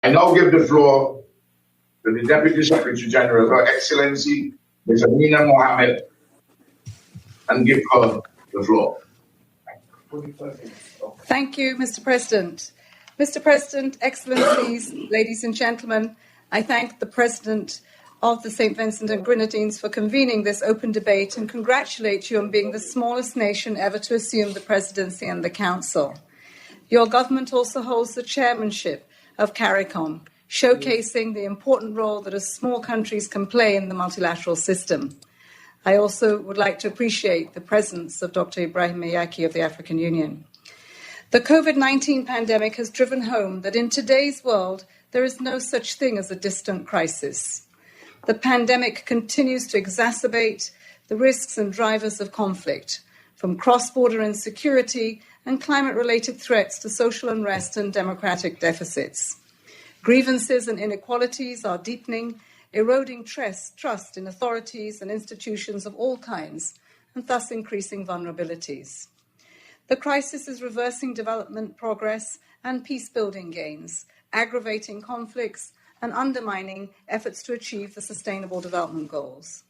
I now give the floor to the Deputy Secretary-General, Her Excellency, Ms. Amina Mohammed, and give her the floor. Thank you, Mr. President. Mr. President, Excellencies, ladies and gentlemen, I thank the President of the St. Vincent and Grenadines for convening this open debate and congratulate you on being the smallest nation ever to assume the presidency and the Council. Your government also holds the chairmanship of CARICOM, showcasing the important role that small countries can play in the multilateral system. I also would like to appreciate the presence of Dr. Ibrahim Mayaki of the African Union. The COVID-19 pandemic has driven home that in today's world, there is no such thing as a distant crisis. The pandemic continues to exacerbate the risks and drivers of conflict, from cross-border insecurity and climate-related threats to social unrest and democratic deficits. Grievances and inequalities are deepening, eroding trust in authorities and institutions of all kinds, and thus increasing vulnerabilities. The crisis is reversing development progress and peace-building gains, aggravating conflicts, and undermining efforts to achieve the Sustainable Development Goals.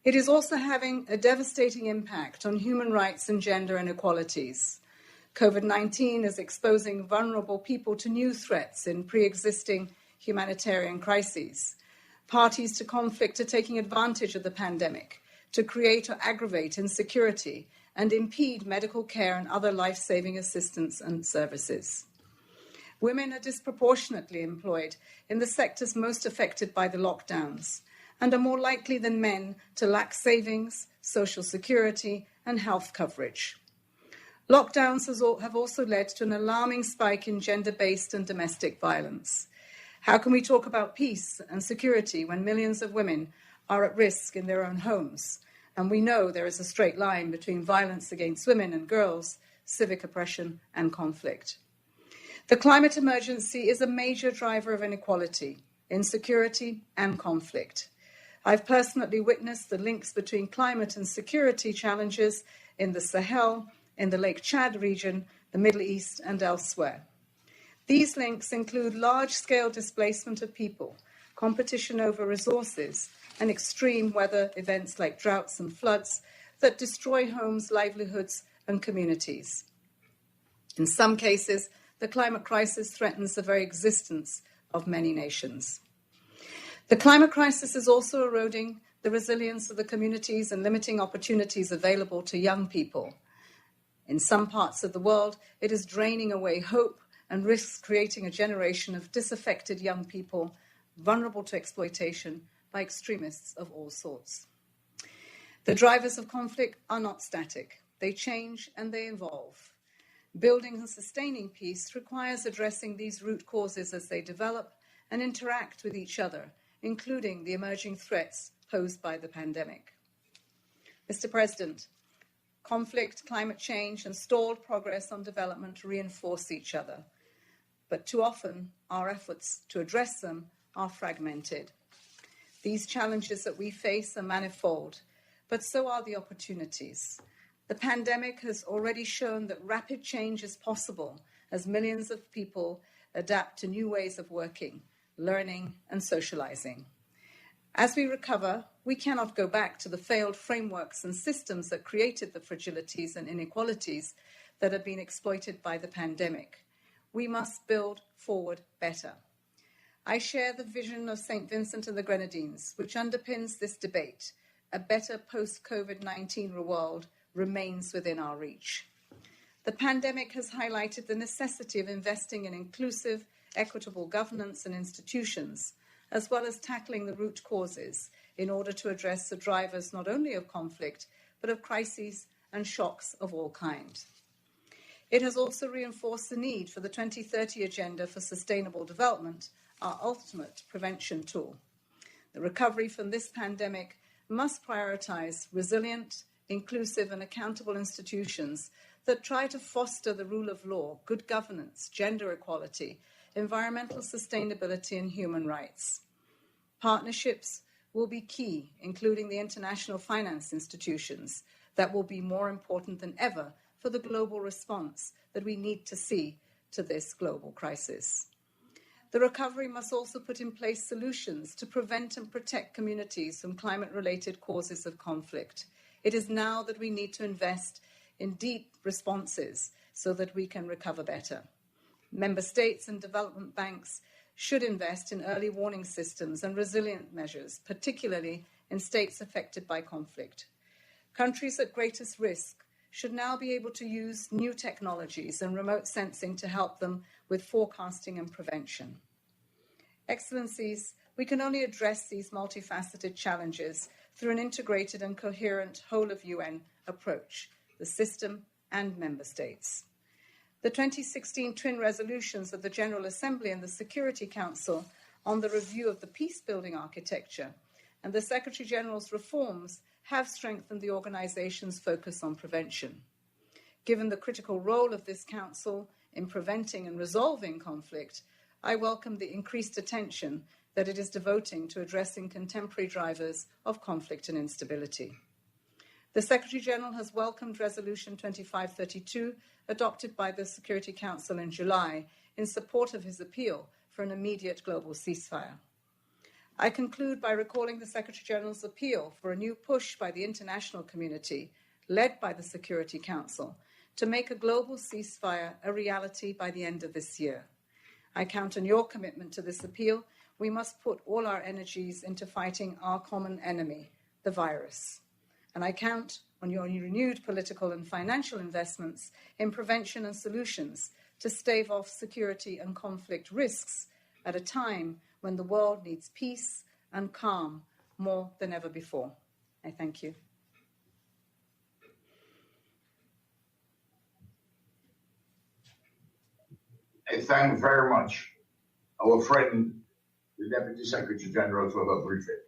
It is also having a devastating impact on human rights and gender inequalities. COVID-19 is exposing vulnerable people to new threats in pre-existing humanitarian crises. Parties to conflict are taking advantage of the pandemic to create or aggravate insecurity and impede medical care and other life-saving assistance and services. Women are disproportionately employed in the sectors most affected by the lockdowns and are more likely than men to lack savings, social security, and health coverage. Lockdowns have also led to an alarming spike in gender-based and domestic violence. How can we talk about peace and security when millions of women are at risk in their own homes? And we know there is a straight line between violence against women and girls, civic oppression, and conflict. The climate emergency is a major driver of inequality, insecurity, and conflict. I've personally witnessed the links between climate and security challenges in the Sahel, in the Lake Chad region, the Middle East, and elsewhere. These links include large-scale displacement of people, competition over resources, and extreme weather events like droughts and floods that destroy homes, livelihoods, and communities. In some cases, the climate crisis threatens the very existence of many nations. The climate crisis is also eroding the resilience of the communities and limiting opportunities available to young people. In some parts of the world, it is draining away hope and risks creating a generation of disaffected young people vulnerable to exploitation by extremists of all sorts. The drivers of conflict are not static. They change and they evolve. Building and sustaining peace requires addressing these root causes as they develop and interact with each other, including the emerging threats posed by the pandemic. Mr. President, conflict, climate change, and stalled progress on development reinforce each other. But too often, our efforts to address them are fragmented. These challenges that we face are manifold, but so are the opportunities. The pandemic has already shown that rapid change is possible as millions of people adapt to new ways of working, learning, and socializing. As we recover, we cannot go back to the failed frameworks and systems that created the fragilities and inequalities that have been exploited by the pandemic. We must build forward better. I share the vision of St. Vincent and the Grenadines, which underpins this debate. A better post-COVID-19 world remains within our reach. The pandemic has highlighted the necessity of investing in inclusive, equitable governance and institutions, as well as tackling the root causes in order to address the drivers not only of conflict, but of crises and shocks of all kinds. It has also reinforced the need for the 2030 Agenda for Sustainable Development, our ultimate prevention tool. The recovery from this pandemic must prioritize resilient, inclusive, and accountable institutions that try to foster the rule of law, good governance, gender equality, environmental sustainability, and human rights. Partnerships will be key, including the international finance institutions, that will be more important than ever for the global response that we need to see to this global crisis. The recovery must also put in place solutions to prevent and protect communities from climate-related causes of conflict. It is now that we need to invest in deep responses so that we can recover better. Member states and development banks should invest in early warning systems and resilient measures, particularly in states affected by conflict. Countries at greatest risk should now be able to use new technologies and remote sensing to help them with forecasting and prevention. Excellencies, we can only address these multifaceted challenges through an integrated and coherent whole-of-UN approach, the system and member states. The 2016 twin resolutions of the General Assembly and the Security Council on the review of the peace-building architecture and the Secretary-General's reforms have strengthened the organization's focus on prevention. Given the critical role of this council in preventing and resolving conflict, I welcome the increased attention that it is devoting to addressing contemporary drivers of conflict and instability. The Secretary-General has welcomed Resolution 2532, adopted by the Security Council in July, in support of his appeal for an immediate global ceasefire. I conclude by recalling the Secretary-General's appeal for a new push by the international community, led by the Security Council, to make a global ceasefire a reality by the end of this year. I count on your commitment to this appeal. We must put all our energies into fighting our common enemy, the virus. And I count on your renewed political and financial investments in prevention and solutions to stave off security and conflict risks at a time when the world needs peace and calm more than ever before. I thank you. I thank very much our friend, the Deputy Secretary General, for her briefing.